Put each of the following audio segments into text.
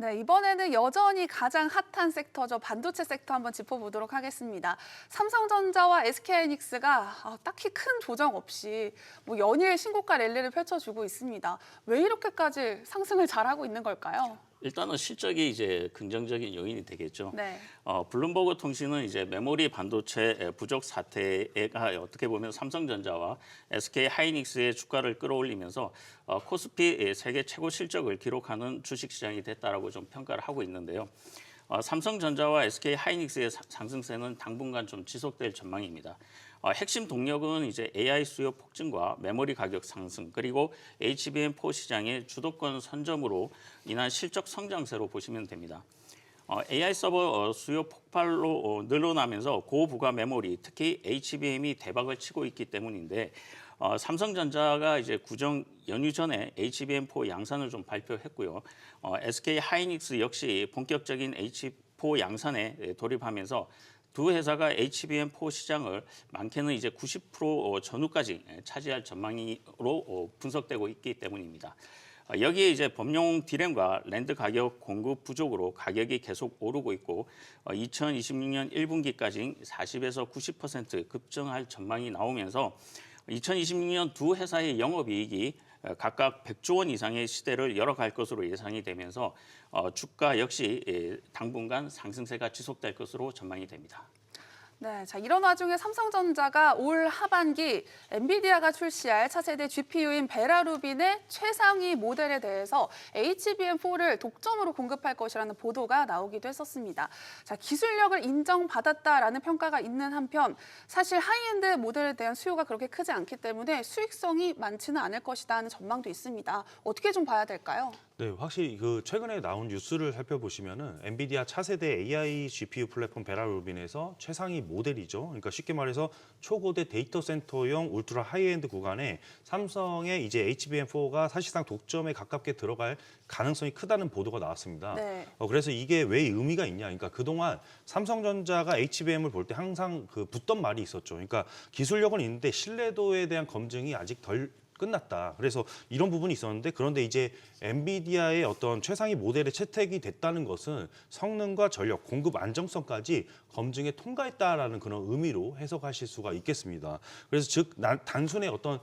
네, 이번에는 여전히 가장 핫한 섹터죠. 반도체 섹터 한번 짚어보도록 하겠습니다. 삼성전자와 SK하이닉스가 딱히 큰 조정 없이 연일 신고가 랠리를 펼쳐주고 있습니다. 왜 이렇게까지 상승을 잘하고 있는 걸까요? 일단은 실적이 이제 긍정적인 요인이 되겠죠. 네. 블룸버그 통신은 이제 메모리 반도체 부족 사태가 어떻게 보면 삼성전자와 SK 하이닉스의 주가를 끌어올리면서 코스피 세계 최고 실적을 기록하는 주식시장이 됐다라고 좀 평가를 하고 있는데요. 삼성전자와 SK 하이닉스의 상승세는 당분간 좀 지속될 전망입니다. 핵심 동력은 이제 AI 수요 폭증과 메모리 가격 상승 그리고 HBM4 시장의 주도권 선점으로 인한 실적 성장세로 보시면 됩니다. AI 서버 수요 폭발로 늘어나면서 고부가 메모리, 특히 HBM이 대박을 치고 있기 때문인데 삼성전자가 이제 구정 연휴 전에 HBM4 양산을 좀 발표했고요. SK 하이닉스 역시 본격적인 H4 양산에 돌입하면서 두 회사가 HBM4 시장을 많게는 이제 90% 전후까지 차지할 전망으로 분석되고 있기 때문입니다. 여기에 이제 범용 디램과 랜드 가격 공급 부족으로 가격이 계속 오르고 있고 2026년 1분기까지 40에서 90% 급증할 전망이 나오면서 2026년 두 회사의 영업이익이 각각 100조 원 이상의 시대를 열어갈 것으로 예상이 되면서 주가 역시 당분간 상승세가 지속될 것으로 전망이 됩니다. 네, 자 이런 와중에 삼성전자가 올 하반기 엔비디아가 출시할 차세대 GPU인 베라루빈의 최상위 모델에 대해서 HBM4를 독점으로 공급할 것이라는 보도가 나오기도 했었습니다. 자, 기술력을 인정받았다라는 평가가 있는 한편 사실 하이엔드 모델에 대한 수요가 그렇게 크지 않기 때문에 수익성이 많지는 않을 것이다 하는 전망도 있습니다. 어떻게 좀 봐야 될까요? 네, 확실히 그 최근에 나온 뉴스를 살펴보시면은 엔비디아 차세대 AI GPU 플랫폼 베라루빈에서 최상위 모델이죠. 그러니까 쉽게 말해서 초고대 데이터 센터용 울트라 하이엔드 구간에 삼성의 이제 HBM4가 사실상 독점에 가깝게 들어갈 가능성이 크다는 보도가 나왔습니다. 네. 그래서 이게 왜 의미가 있냐? 그러니까 그동안 삼성전자가 HBM을 볼 때 항상 그 붙던 말이 있었죠. 그러니까 기술력은 있는데 신뢰도에 대한 검증이 아직 덜 끝났다. 그래서 이런 부분이 있었는데 그런데 이제 엔비디아의 어떤 최상위 모델에 채택이 됐다는 것은 성능과 전력, 공급 안정성까지 검증에 통과했다라는 그런 의미로 해석하실 수가 있겠습니다. 그래서 즉 단순히 어떤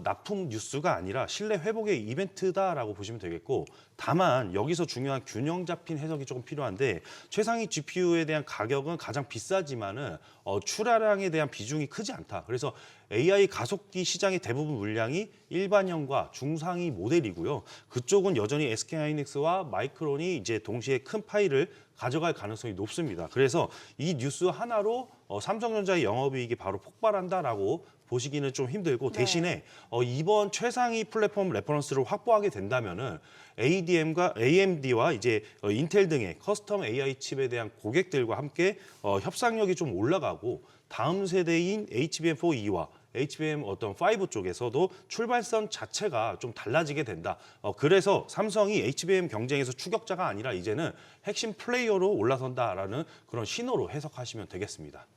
납품 뉴스가 아니라 신뢰 회복의 이벤트다라고 보시면 되겠고 다만 여기서 중요한 균형 잡힌 해석이 조금 필요한데 최상위 GPU에 대한 가격은 가장 비싸지만은 출하량에 대한 비중이 크지 않다. 그래서 AI 가속기 시장의 대부분 물량이 일반형과 중상위 모델이고요. 그쪽은 여전히 SK하이닉스와 마이크론이 이제 동시에 큰 파이를 가져갈 가능성이 높습니다. 그래서 이 뉴스 하나로 삼성전자의 영업이익이 바로 폭발한다라고 보시기는 좀 힘들고 대신에 이번 최상위 플랫폼 레퍼런스를 확보하게 된다면은 AMD와 이제 인텔 등의 커스텀 AI 칩에 대한 고객들과 함께 협상력이 좀 올라가고 다음 세대인 HBM4E와 HBM 어떤 5 쪽에서도 출발선 자체가 좀 달라지게 된다. 그래서 삼성이 HBM 경쟁에서 추격자가 아니라 이제는 핵심 플레이어로 올라선다라는 그런 신호로 해석하시면 되겠습니다.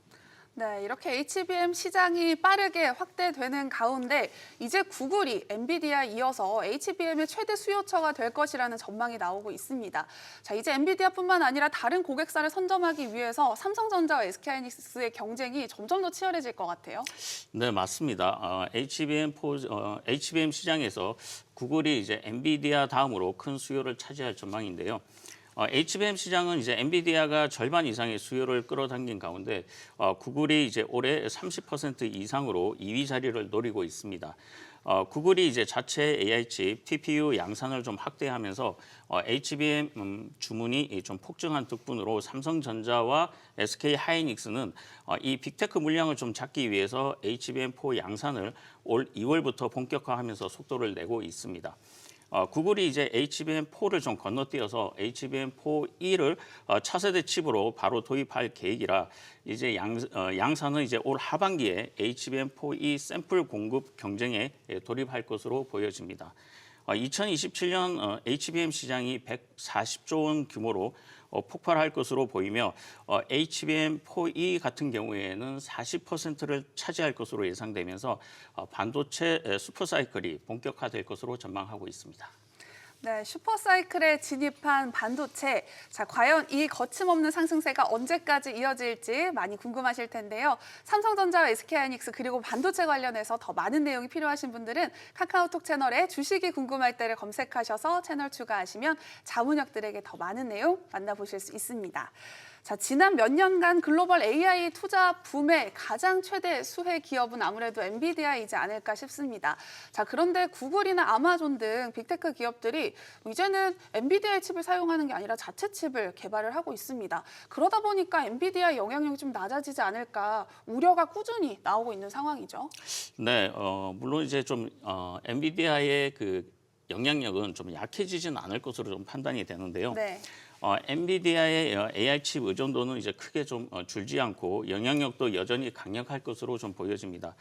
네, 이렇게 HBM 시장이 빠르게 확대되는 가운데 이제 구글이 엔비디아에 이어서 HBM의 최대 수요처가 될 것이라는 전망이 나오고 있습니다. 자, 이제 엔비디아뿐만 아니라 다른 고객사를 선점하기 위해서 삼성전자와 SK하이닉스의 경쟁이 점점 더 치열해질 것 같아요. 네, 맞습니다. HBM 시장에서 구글이 이제 엔비디아 다음으로 큰 수요를 차지할 전망인데요. HBM 시장은 이제 엔비디아가 절반 이상의 수요를 끌어당긴 가운데 구글이 이제 올해 30% 이상으로 2위 자리를 노리고 있습니다. 구글이 이제 자체 AI 칩 TPU 양산을 좀 확대하면서 HBM 주문이 좀 폭증한 덕분으로 삼성전자와 SK 하이닉스는 이 빅테크 물량을 좀 잡기 위해서 HBM4 양산을 올 2월부터 본격화하면서 속도를 내고 있습니다. 구글이 이제 HBM4를 좀 건너뛰어서 HBM4E를 차세대 칩으로 바로 도입할 계획이라 이제 양사는 이제 올 하반기에 HBM4E 샘플 공급 경쟁에 돌입할 것으로 보여집니다. 2027년 HBM 시장이 140조 원 규모로 폭발할 것으로 보이며 HBM4E 같은 경우에는 40%를 차지할 것으로 예상되면서 반도체 슈퍼사이클이 본격화될 것으로 전망하고 있습니다. 네, 슈퍼사이클에 진입한 반도체. 자, 과연 이 거침없는 상승세가 언제까지 이어질지 많이 궁금하실 텐데요. 삼성전자와 SK하이닉스 그리고 반도체 관련해서 더 많은 내용이 필요하신 분들은 카카오톡 채널에 주식이 궁금할 때를 검색하셔서 채널 추가하시면 자문역들에게 더 많은 내용 만나보실 수 있습니다. 자, 지난 몇 년간 글로벌 AI 투자 붐의 가장 최대 수혜 기업은 아무래도 엔비디아이지 않을까 싶습니다. 자, 그런데 구글이나 아마존 등 빅테크 기업들이 이제는 엔비디아의 칩을 사용하는 게 아니라 자체 칩을 개발을 하고 있습니다. 그러다 보니까 엔비디아의 영향력이 좀 낮아지지 않을까 우려가 꾸준히 나오고 있는 상황이죠. 네, 물론 이제 좀 엔비디아의 그 영향력은 좀 약해지지는 않을 것으로 좀 판단이 되는데요. 네. 엔비디아의 AI 칩 의존도는 이제 크게 좀 줄지 않고 영향력도 여전히 강력할 것으로 좀 보여집니다.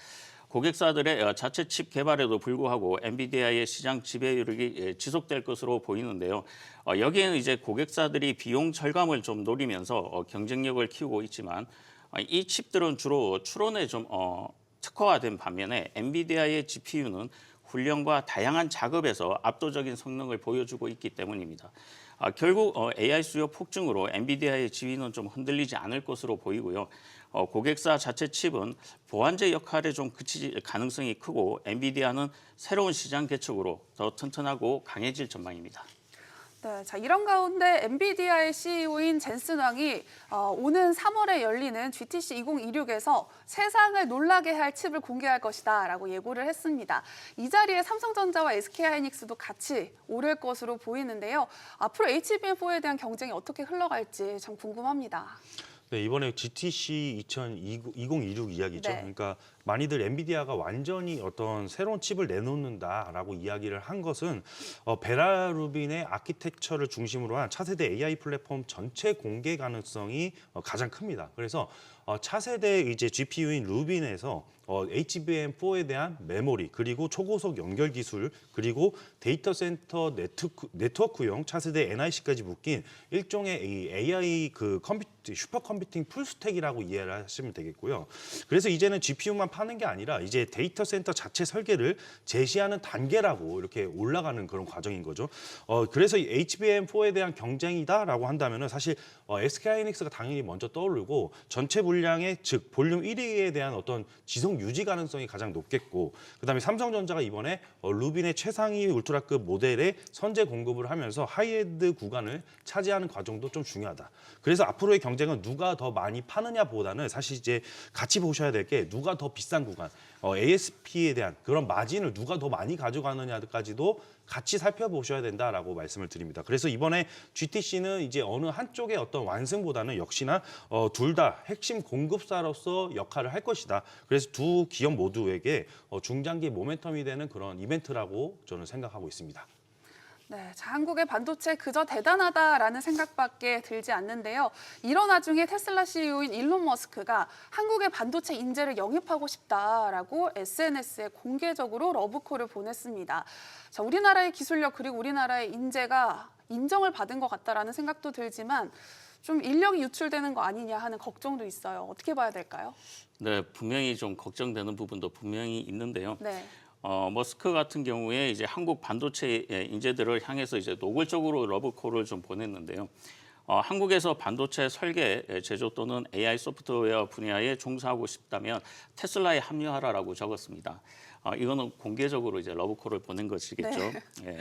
고객사들의 자체 칩 개발에도 불구하고 엔비디아의 시장 지배율이 지속될 것으로 보이는데요. 여기에는 이제 고객사들이 비용 절감을 좀 노리면서 경쟁력을 키우고 있지만 이 칩들은 주로 추론에 좀 특화화된 반면에 엔비디아의 GPU는 훈련과 다양한 작업에서 압도적인 성능을 보여주고 있기 때문입니다. 결국 AI 수요 폭증으로 엔비디아의 지위는 좀 흔들리지 않을 것으로 보이고요. 고객사 자체 칩은 보완제 역할에 좀 그칠 가능성이 크고 엔비디아는 새로운 시장 개척으로 더 튼튼하고 강해질 전망입니다. 네, 자 이런 가운데 엔비디아의 CEO인 젠슨 왕이 오는 3월에 열리는 GTC 2026에서 세상을 놀라게 할 칩을 공개할 것이다라고 예고를 했습니다. 이 자리에 삼성전자와 SK하이닉스도 같이 오를 것으로 보이는데요. 앞으로 HBM4에 대한 경쟁이 어떻게 흘러갈지 참 궁금합니다. 네, 이번에 GTC 2026 이야기죠. 네. 그러니까 많이들 엔비디아가 완전히 어떤 새로운 칩을 내놓는다라고 이야기를 한 것은 베라루빈의 아키텍처를 중심으로 한 차세대 AI 플랫폼 전체 공개 가능성이 가장 큽니다. 그래서 차세대 이제 GPU인 루빈에서 HBM4에 대한 메모리 그리고 초고속 연결 기술 그리고 데이터 센터 네트워크용 차세대 NIC까지 묶인 일종의 이 AI 그 슈퍼컴퓨팅 풀스택이라고 이해를 하시면 되겠고요. 그래서 이제는 GPU만 파는 게 아니라 이제 데이터 센터 자체 설계를 제시하는 단계라고 이렇게 올라가는 그런 과정인 거죠. 그래서 HBM4에 대한 경쟁이다라고 한다면은 사실 SK하이닉스가 당연히 먼저 떠오르고 전체 분량의 즉 볼륨 1위에 대한 어떤 지속 유지 가능성이 가장 높겠고 그다음에 삼성전자가 이번에 루빈의 최상위 울트라급 모델에 선제 공급을 하면서 하이엔드 구간을 차지하는 과정도 좀 중요하다. 그래서 앞으로의 경쟁은 누가 더 많이 파느냐보다는 사실 이제 같이 보셔야 될 게 누가 더 비싼 구간, ASP에 대한 그런 마진을 누가 더 많이 가져가느냐까지도 같이 살펴보셔야 된다라고 말씀을 드립니다. 그래서 이번에 GTC는 이제 어느 한쪽의 어떤 완승보다는 역시나 둘 다 핵심 공급사로서 역할을 할 것이다. 그래서 두 기업 모두에게 중장기 모멘텀이 되는 그런 이벤트라고 저는 생각하고 있습니다. 네, 자, 한국의 반도체 그저 대단하다라는 생각밖에 들지 않는데요. 이런 와중에 테슬라 CEO인 일론 머스크가 한국의 반도체 인재를 영입하고 싶다라고 SNS에 공개적으로 러브콜을 보냈습니다. 자, 우리나라의 기술력 그리고 우리나라의 인재가 인정을 받은 것 같다라는 생각도 들지만 좀 인력이 유출되는 거 아니냐 하는 걱정도 있어요. 어떻게 봐야 될까요? 네, 분명히 좀 걱정되는 부분도 분명히 있는데요. 네. 머스크 같은 경우에 이제 한국 반도체 인재들을 향해서 이제 노골적으로 러브콜을 좀 보냈는데요. 한국에서 반도체 설계, 제조 또는 AI 소프트웨어 분야에 종사하고 싶다면 테슬라에 합류하라라고 적었습니다. 이거는 공개적으로 이제 러브콜을 보낸 것이겠죠. 네. 예.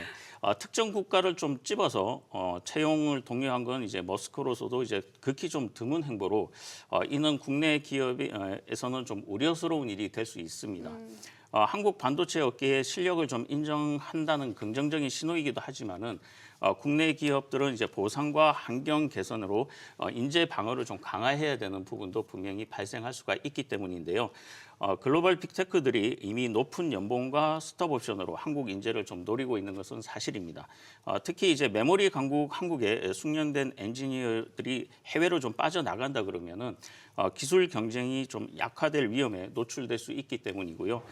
특정 국가를 좀 찝어서 채용을 독려한 건 이제 머스크로서도 이제 극히 좀 드문 행보로 이는 국내 기업에서는 좀 우려스러운 일이 될 수 있습니다. 한국 반도체 업계의 실력을 좀 인정한다는 긍정적인 신호이기도 하지만은 국내 기업들은 이제 보상과 환경 개선으로 인재 방어를 좀 강화해야 되는 부분도 분명히 발생할 수가 있기 때문인데요. 글로벌 빅테크들이 이미 높은 연봉과 스톡 옵션으로 한국 인재를 좀 노리고 있는 것은 사실입니다. 특히 이제 메모리 강국 한국에 숙련된 엔지니어들이 해외로 좀 빠져나간다 그러면은 기술 경쟁이 좀 약화될 위험에 노출될 수 있기 때문이고요.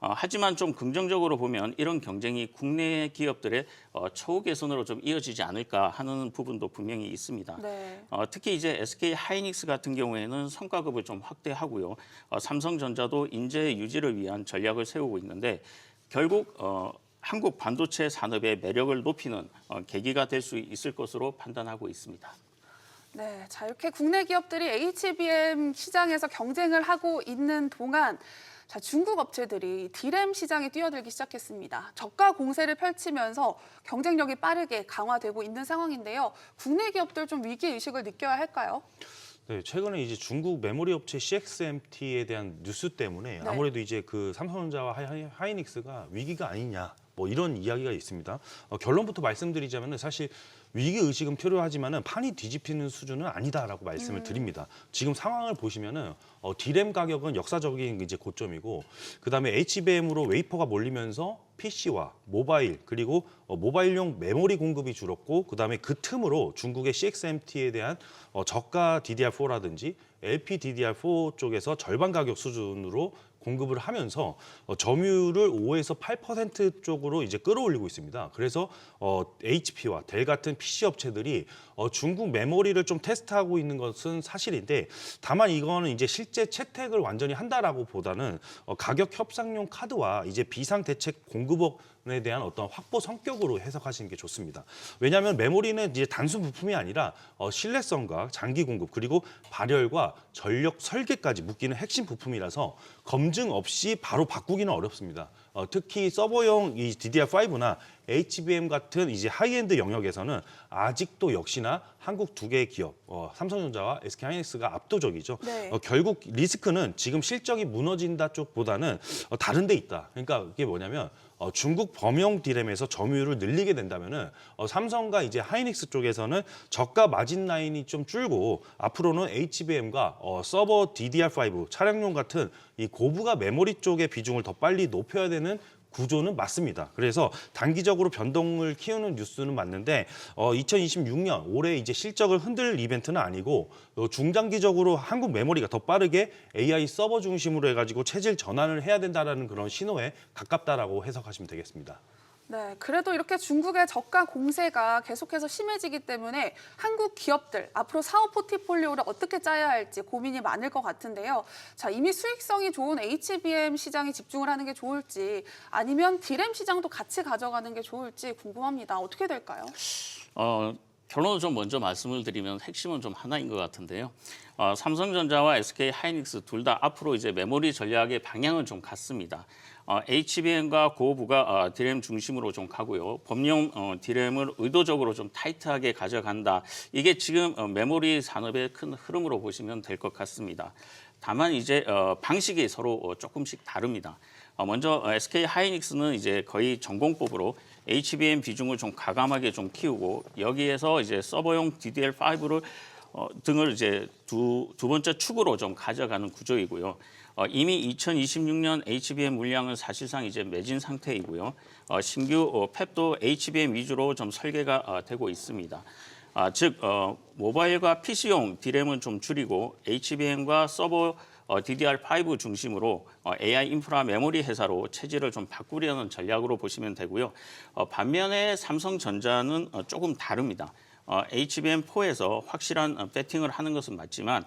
하지만 좀 긍정적으로 보면 이런 경쟁이 국내 기업들의 처우 개선으로 좀 이어지지 않을까 하는 부분도 분명히 있습니다. 네. 특히 이제 SK 하이닉스 같은 경우에는 성과급을 좀 확대하고요. 삼성전자도 인재 유지를 위한 전략을 세우고 있는데 결국 한국 반도체 산업의 매력을 높이는 계기가 될 수 있을 것으로 판단하고 있습니다. 네, 자 이렇게 국내 기업들이 HBM 시장에서 경쟁을 하고 있는 동안 자, 중국 업체들이 D램 시장에 뛰어들기 시작했습니다. 저가 공세를 펼치면서 경쟁력이 빠르게 강화되고 있는 상황인데요. 국내 기업들 좀 위기 의식을 느껴야 할까요? 네, 최근에 이제 중국 메모리 업체 CXMT에 대한 뉴스 때문에 네. 아무래도 이제 그 삼성전자와 하이닉스가 위기가 아니냐 뭐 이런 이야기가 있습니다. 결론부터 말씀드리자면은 사실 위기 의식은 필요하지만은 판이 뒤집히는 수준은 아니다라고 말씀을 드립니다. 지금 상황을 보시면은 D램 가격은 역사적인 이제 고점이고 그다음에 HBM으로 웨이퍼가 몰리면서 PC와 모바일 그리고 모바일용 메모리 공급이 줄었고 그다음에 그 틈으로 중국의 CXMT에 대한 저가 DDR4라든지 LPDDR4 쪽에서 절반 가격 수준으로 공급을 하면서 점유율을 5에서 8% 쪽으로 이제 끌어올리고 있습니다. 그래서 HP와 델 같은 PC 업체들이 중국 메모리를 좀 테스트하고 있는 것은 사실인데 다만 이거는 이제 실제 채택을 완전히 한다라고 보다는 가격 협상용 카드와 이제 비상 대책 공급원에 대한 어떤 확보 성격으로 해석하시는 게 좋습니다. 왜냐하면 메모리는 이제 단순 부품이 아니라 신뢰성과 장기 공급 그리고 발열과 전력 설계까지 묶이는 핵심 부품이라서 검증 없이 바로 바꾸기는 어렵습니다. 특히 서버용 이 DDR5나 HBM 같은 이제 하이엔드 영역에서는 아직도 역시나 한국 두 개의 기업, 삼성전자와 SK하이닉스가 압도적이죠. 네. 결국 리스크는 지금 실적이 무너진다 쪽보다는 다른 데 있다. 그러니까 이게 뭐냐면 중국 범용 D램에서 점유율을 늘리게 된다면은 삼성과 이제 하이닉스 쪽에서는 저가 마진 라인이 좀 줄고 앞으로는 HBM과 서버 DDR5 차량용 같은 이 고부가 메모리 쪽의 비중을 더 빨리 높여야 되는 구조는 맞습니다. 그래서 단기적으로 변동을 키우는 뉴스는 맞는데 2026년 올해 이제 실적을 흔들 이벤트는 아니고 중장기적으로 한국 메모리가 더 빠르게 AI 서버 중심으로 해가지고 체질 전환을 해야 된다라는 그런 신호에 가깝다라고 해석하시면 되겠습니다. 네, 그래도 이렇게 중국의 저가 공세가 계속해서 심해지기 때문에 한국 기업들 앞으로 사업 포트폴리오를 어떻게 짜야 할지 고민이 많을 것 같은데요. 자, 이미 수익성이 좋은 HBM 시장에 집중을 하는 게 좋을지 아니면 D램 시장도 같이 가져가는 게 좋을지 궁금합니다. 어떻게 될까요? 결론을 좀 먼저 말씀을 드리면 핵심은 좀 하나인 것 같은데요. 삼성전자와 SK하이닉스 둘 다 앞으로 이제 메모리 전략의 방향은 좀 같습니다. HBM과 고부가 D램 중심으로 좀 가고요. 범용 D램을 의도적으로 좀 타이트하게 가져간다. 이게 지금 메모리 산업의 큰 흐름으로 보시면 될 것 같습니다. 다만 이제 방식이 서로 조금씩 다릅니다. 먼저 SK하이닉스는 이제 거의 전공법으로 HBM 비중을 좀 과감하게 좀 키우고 여기에서 이제 서버용 DDR5를 등을 이제 두 번째 축으로 좀 가져가는 구조이고요. 이미 2026년 HBM 물량은 사실상 이제 매진 상태이고요. 신규 팹도 HBM 위주로 좀 설계가 되고 있습니다. 즉 모바일과 PC용 D램은 좀 줄이고 HBM과 서버 DDR5 중심으로 AI 인프라 메모리 회사로 체질을 좀 바꾸려는 전략으로 보시면 되고요. 반면에 삼성전자는 조금 다릅니다. HBM4에서 확실한 배팅을 하는 것은 맞지만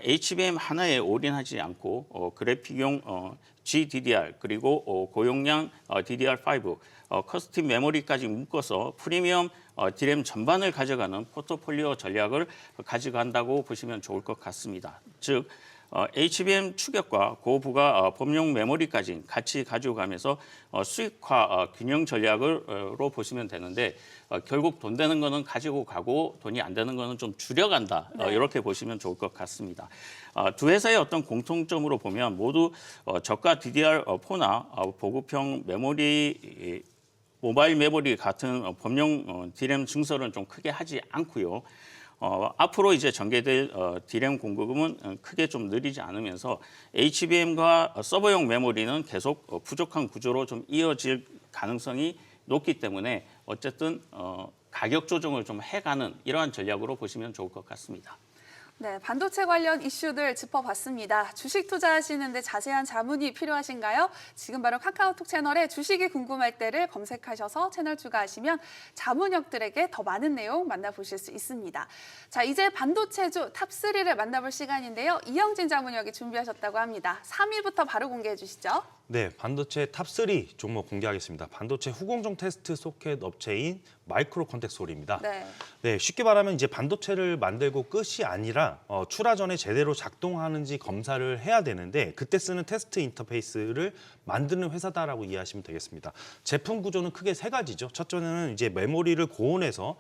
HBM 하나에 올인하지 않고 그래픽용 GDDR 그리고 고용량 DDR5 커스텀 메모리까지 묶어서 프리미엄 D램 전반을 가져가는 포트폴리오 전략을 가져간다고 보시면 좋을 것 같습니다. 즉 HBM 추격과 고부가 범용 메모리까지 같이 가져가면서 수익화 균형 전략으로 보시면 되는데 결국 돈 되는 거는 가지고 가고 돈이 안 되는 거는 좀 줄여간다. 네. 이렇게 보시면 좋을 것 같습니다. 두 회사의 어떤 공통점으로 보면 모두 저가 DDR4나 보급형 메모리 모바일 메모리 같은 범용 D램 증설은 좀 크게 하지 않고요. 앞으로 이제 전개될 D램 공급은 크게 좀 느리지 않으면서 HBM과 서버용 메모리는 계속 부족한 구조로 좀 이어질 가능성이 높기 때문에 어쨌든 가격 조정을 좀 해가는 이러한 전략으로 보시면 좋을 것 같습니다. 네, 반도체 관련 이슈들 짚어봤습니다. 주식 투자하시는데 자세한 자문이 필요하신가요? 지금 바로 카카오톡 채널에 주식이 궁금할 때를 검색하셔서 채널 추가하시면 자문역들에게 더 많은 내용 만나보실 수 있습니다. 자, 이제 반도체주 탑3를 만나볼 시간인데요. 이영진 자문역이 준비하셨다고 합니다. 3위부터 바로 공개해 주시죠. 네, 반도체 탑3 종목 공개하겠습니다. 반도체 후공정 테스트 소켓 업체인 마이크로 컨텍솔입니다. 네. 네, 쉽게 말하면 이제 반도체를 만들고 끝이 아니라 출하 전에 제대로 작동하는지 검사를 해야 되는데 그때 쓰는 테스트 인터페이스를 만드는 회사다라고 이해하시면 되겠습니다. 제품 구조는 크게 세 가지죠. 첫째는 이제 메모리를 고온해서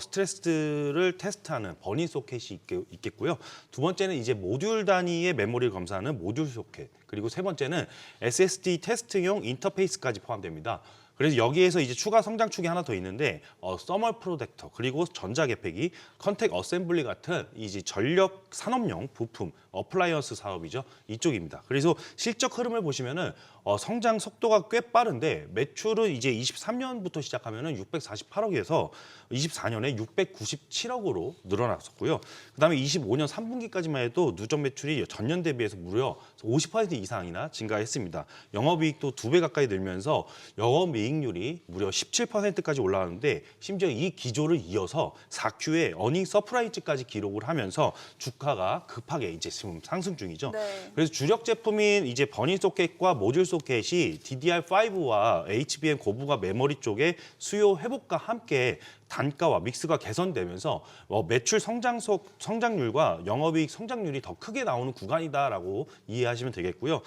스트레스를 테스트하는 버닝 소켓이 있겠고요. 두 번째는 이제 모듈 단위의 메모리를 검사하는 모듈 소켓. 그리고 세 번째는 SSD 테스트용 인터페이스까지 포함됩니다. 그래서 여기에서 이제 추가 성장축이 하나 더 있는데 서멀 프로텍터 그리고 전자개폐기, 컨택 어셈블리 같은 이제 전력 산업용 부품, 어플라이언스 사업이죠. 이쪽입니다. 그래서 실적 흐름을 보시면은 성장 속도가 꽤 빠른데 매출은 이제 23년부터 시작하면은 648억에서 24년에 697억으로 늘어났었고요. 그다음에 25년 3분기까지만 해도 누적 매출이 전년 대비해서 무려 50% 이상이나 증가했습니다. 영업이익도 2배 가까이 늘면서 영업이익률이 무려 17%까지 올라가는데 심지어 이 기조를 이어서 4Q에 어닝 서프라이즈까지 기록을 하면서 주가가 급하게 이제 지금 상승 중이죠. 네. 그래서 주력 제품인 이제 버닝 소켓과 모듈 소켓이 DDR5와 HBM 고부가 메모리 쪽의 수요 회복과 함께 단가와 믹스가 개선되면서 매출 성장률과 영업이익 성장률이 더 크게 나오는 구간이다라고 이해하시면 되겠고요.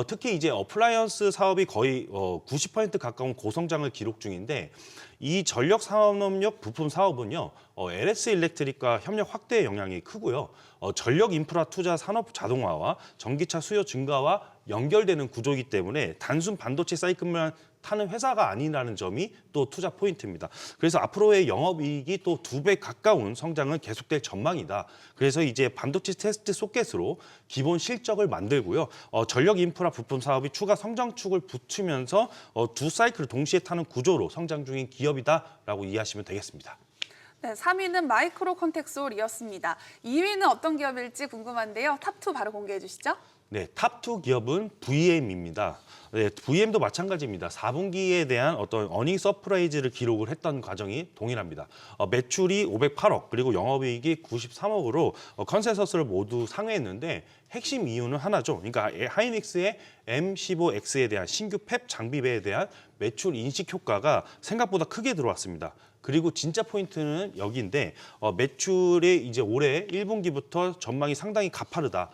특히 이제 어플라이언스 사업이 거의 90% 가까운 고성장을 기록 중인데 이 전력 산업용 부품 사업은요. LS 일렉트릭과 협력 확대의 영향이 크고요. 전력 인프라 투자 산업 자동화와 전기차 수요 증가와 연결되는 구조이기 때문에 단순 반도체 사이클만 타는 회사가 아니라는 점이 또 투자 포인트입니다. 그래서 앞으로의 영업이익이 또 2배 가까운 성장은 계속될 전망이다. 그래서 이제 반도체 테스트 소켓으로 기본 실적을 만들고요. 전력 인프라 부품 사업이 추가 성장축을 붙이면서 두 사이클을 동시에 타는 구조로 성장 중인 기업이다라고 이해하시면 되겠습니다. 네, 3위는 마이크로 컨텍솔이었습니다. 2위는 어떤 기업일지 궁금한데요. 탑2 바로 공개해 주시죠. 네, 탑2 기업은 VM입니다. 네, VM도 마찬가지입니다. 4분기에 대한 어떤 어닝 서프라이즈를 기록을 했던 과정이 동일합니다. 매출이 508억 그리고 영업이익이 93억으로 컨센서스를 모두 상회했는데 핵심 이유는 하나죠. 그러니까 하이닉스의 M15X에 대한 신규 팹 장비배에 대한 매출 인식 효과가 생각보다 크게 들어왔습니다. 그리고 진짜 포인트는 여기인데 매출이 이제 올해 1분기부터 전망이 상당히 가파르다.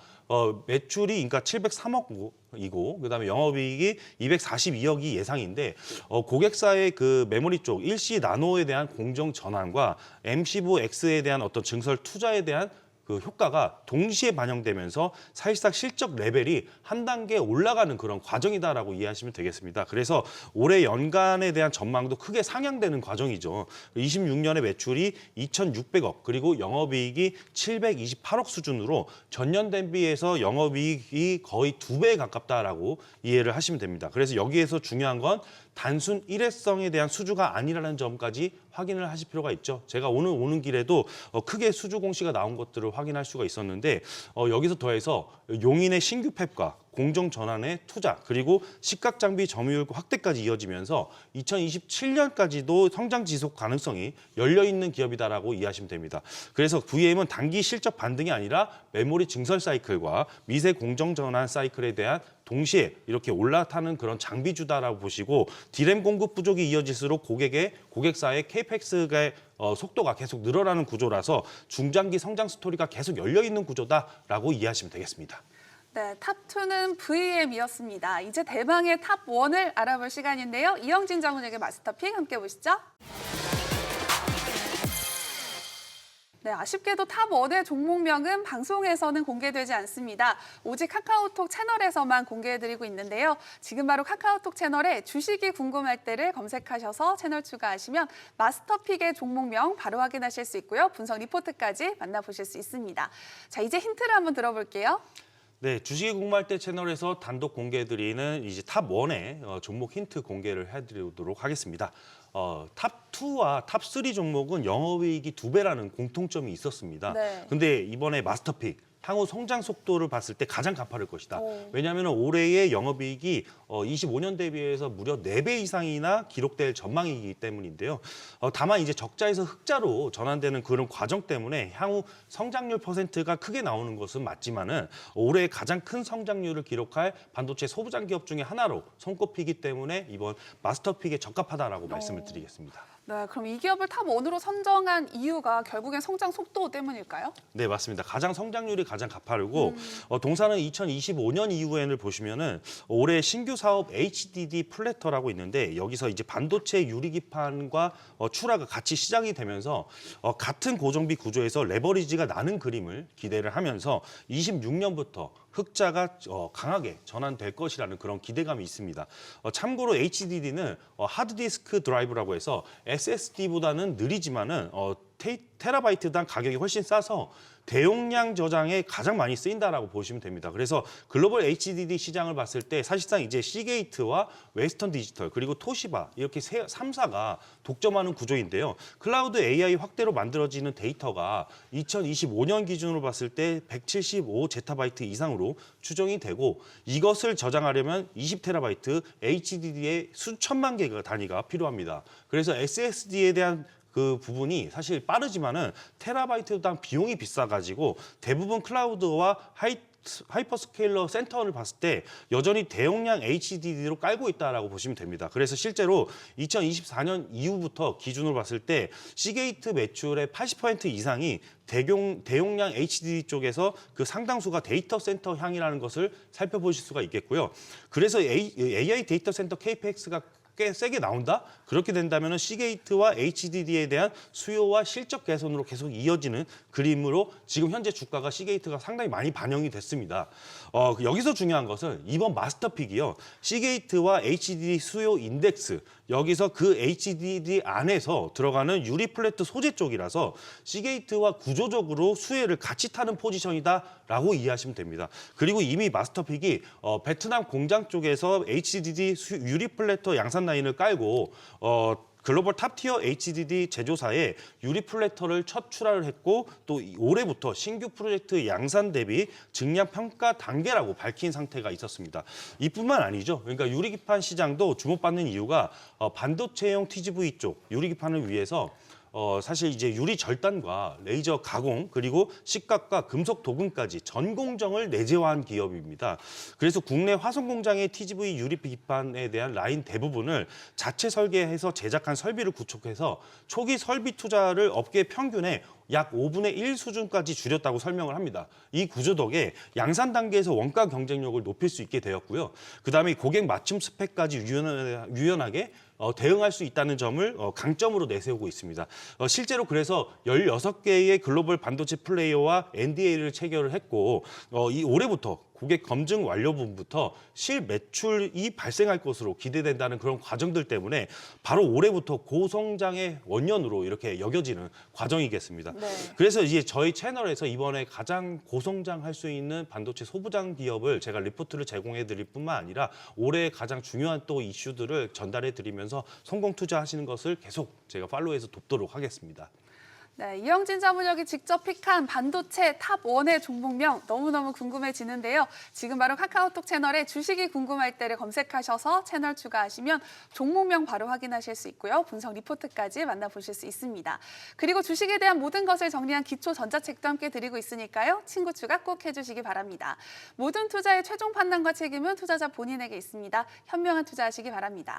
매출이 그러니까 703억이고 그다음에 영업이익이 242억이 예상인데 고객사의 그 메모리 쪽 일시 나노에 대한 공정 전환과 M15X에 대한 어떤 증설 투자에 대한 그 효과가 동시에 반영되면서 사실상 실적 레벨이 한 단계 올라가는 그런 과정이다라고 이해하시면 되겠습니다. 그래서 올해 연간에 대한 전망도 크게 상향되는 과정이죠. 26년의 매출이 2,600억 그리고 영업이익이 728억 수준으로 전년 대비해서 영업이익이 거의 2배에 가깝다라고 이해를 하시면 됩니다. 그래서 여기에서 중요한 건 단순 일회성에 대한 수주가 아니라는 점까지 확인을 하실 필요가 있죠. 제가 오늘 오는 길에도 크게 수주 공시가 나온 것들을 확인할 수가 있었는데 여기서 더해서 용인의 신규 팹과 공정 전환의 투자 그리고 시각 장비 점유율 확대까지 이어지면서 2027년까지도 성장 지속 가능성이 열려 있는 기업이다라고 이해하시면 됩니다. 그래서 VM은 단기 실적 반등이 아니라 메모리 증설 사이클과 미세 공정 전환 사이클에 대한 동시에 이렇게 올라타는 그런 장비주다라고 보시고 디램 공급 부족이 이어질수록 고객사의 KPX의 속도가 계속 늘어나는 구조라서 중장기 성장 스토리가 계속 열려 있는 구조다라고 이해하시면 되겠습니다. 네, 탑2는 VM이었습니다. 이제 대망의 탑1을 알아볼 시간인데요. 이영진 장군에게 마스터픽 함께 보시죠. 네, 아쉽게도 탑1의 종목명은 방송에서는 공개되지 않습니다. 오직 카카오톡 채널에서만 공개해드리고 있는데요. 지금 바로 카카오톡 채널에 주식이 궁금할 때를 검색하셔서 채널 추가하시면 마스터픽의 종목명 바로 확인하실 수 있고요. 분석 리포트까지 만나보실 수 있습니다. 자, 이제 힌트를 한번 들어볼게요. 네, 주식이 궁금할 때 채널에서 단독 공개해드리는 이제 탑1의 종목 힌트 공개를 해드리도록 하겠습니다. 탑2와 탑3 종목은 영업이익이 2배라는 공통점이 있었습니다. 네. 근데 이번에 마스터픽 향후 성장 속도를 봤을 때 가장 가파를 것이다. 왜냐하면 올해의 영업이익이 25년 대비해서 무려 4배 이상이나 기록될 전망이기 때문인데요. 다만 이제 적자에서 흑자로 전환되는 그런 과정 때문에 향후 성장률 퍼센트가 크게 나오는 것은 맞지만은 올해 가장 큰 성장률을 기록할 반도체 소부장 기업 중에 하나로 손꼽히기 때문에 이번 마스터픽에 적합하다라고 말씀을 드리겠습니다. 네, 그럼 이 기업을 탑1으로 선정한 이유가 결국엔 성장 속도 때문일까요? 네, 맞습니다. 가장 성장률이 가장 가파르고 동사는 2025년 이후에는 보시면은 올해 신규 사업 HDD 플래터라고 있는데 여기서 이제 반도체 유리기판과 출하가 같이 시작이 되면서 같은 고정비 구조에서 레버리지가 나는 그림을 기대를 하면서 26년부터 흑자가 강하게 전환될 것이라는 그런 기대감이 있습니다. 참고로 HDD는 하드디스크 드라이브라고 해서 SSD보다는 느리지만은 테라바이트당 가격이 훨씬 싸서 대용량 저장에 가장 많이 쓰인다라고 보시면 됩니다. 그래서 글로벌 HDD 시장을 봤을 때 사실상 이제 시게이트와 웨스턴 디지털 그리고 토시바 이렇게 3사가 독점하는 구조인데요. 클라우드 AI 확대로 만들어지는 데이터가 2025년 기준으로 봤을 때 175제타바이트 이상으로 추정이 되고 이것을 저장하려면 20테라바이트 HDD의 수천만 개가 단위가 필요합니다. 그래서 SSD에 대한 그 부분이 사실 빠르지만은 테라바이트당 비용이 비싸가지고 대부분 클라우드와 하이퍼스케일러 센터를 봤을 때 여전히 대용량 HDD로 깔고 있다라고 보시면 됩니다. 그래서 실제로 2024년 이후부터 기준으로 봤을 때 시게이트 매출의 80% 이상이 대용량 HDD 쪽에서 그 상당수가 데이터 센터 향이라는 것을 살펴보실 수가 있겠고요. 그래서 AI 데이터 센터 KPX가 꽤 세게 나온다? 그렇게 된다면 시게이트와 HDD에 대한 수요와 실적 개선으로 계속 이어지는 그림으로 지금 현재 주가가 시게이트가 상당히 많이 반영이 됐습니다. 여기서 중요한 것은 이번 마스터픽이요. 시게이트와 HDD 수요 인덱스 여기서 그 HDD 안에서 들어가는 유리 플랫 소재 쪽이라서 시게이트와 구조적으로 수혜를 같이 타는 포지션이다라고 이해하시면 됩니다. 그리고 이미 마스터픽이 베트남 공장 쪽에서 HDD 유리 플래터 양산 라인을 깔고 글로벌 탑티어 HDD 제조사에 유리 플래터를 첫 출하를 했고 또 올해부터 신규 프로젝트 양산 대비 증량 평가 단계라고 밝힌 상태가 있었습니다. 이뿐만 아니죠. 그러니까 유리기판 시장도 주목받는 이유가 반도체용 TGV 쪽 유리기판을 위해서 사실 이제 유리 절단과 레이저 가공 그리고 식각과 금속 도금까지 전 공정을 내재화한 기업입니다. 그래서 국내 화성 공장의 TGV 유리 기판에 대한 라인 대부분을 자체 설계해서 제작한 설비를 구축해서 초기 설비 투자를 업계 평균의 약 5분의 1 수준까지 줄였다고 설명을 합니다. 이 구조 덕에 양산 단계에서 원가 경쟁력을 높일 수 있게 되었고요. 그다음에 고객 맞춤 스펙까지 유연하게 대응할 수 있다는 점을 강점으로 내세우고 있습니다. 실제로 그래서 16개의 글로벌 반도체 플레이어와 NDA를 체결을 했고 이 올해부터 고객 검증 완료 부분부터 실매출이 발생할 것으로 기대된다는 그런 과정들 때문에 바로 올해부터 고성장의 원년으로 이렇게 여겨지는 과정이겠습니다. 네. 그래서 이제 저희 채널에서 이번에 가장 고성장할 수 있는 반도체 소부장 기업을 제가 리포트를 제공해 드릴 뿐만 아니라 올해 가장 중요한 또 이슈들을 전달해 드리면서 성공 투자하시는 것을 계속 제가 팔로우해서 돕도록 하겠습니다. 네, 이영진 자문역이 직접 픽한 반도체 탑1의 종목명 너무너무 궁금해지는데요. 지금 바로 카카오톡 채널에 주식이 궁금할 때를 검색하셔서 채널 추가하시면 종목명 바로 확인하실 수 있고요. 분석 리포트까지 만나보실 수 있습니다. 그리고 주식에 대한 모든 것을 정리한 기초 전자책도 함께 드리고 있으니까요. 친구 추가 꼭 해주시기 바랍니다. 모든 투자의 최종 판단과 책임은 투자자 본인에게 있습니다. 현명한 투자하시기 바랍니다.